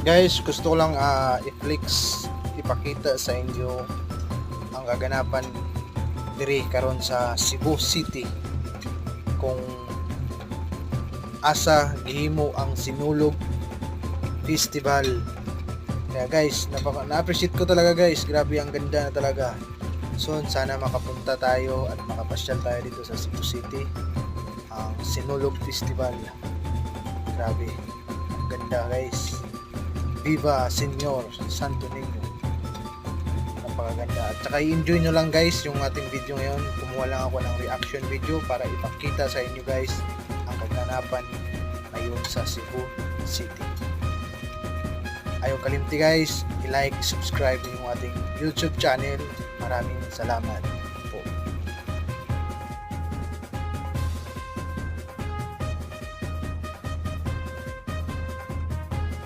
Guys, gusto ko lang ipakita sa inyo ang kaganapan diri karon sa Cebu City kung asa gihimo ang Sinulog Festival. Kaya guys, na-appreciate ko talaga guys. Grabe, ang ganda na talaga. So sana makapunta tayo at makapasyal tayo dito sa Cebu City, ang Sinulog Festival. Grabe, ang ganda guys. Viva Señor Santo Niño. Napakaganda. At saka i-enjoy nyo lang guys yung ating video ngayon. Kumuha lang ako ng reaction video para ipakita sa inyo guys ang kaganapan ngayon sa Cebu City. Ayaw kalimti guys, i-like, subscribe yung ating YouTube channel. Maraming salamat.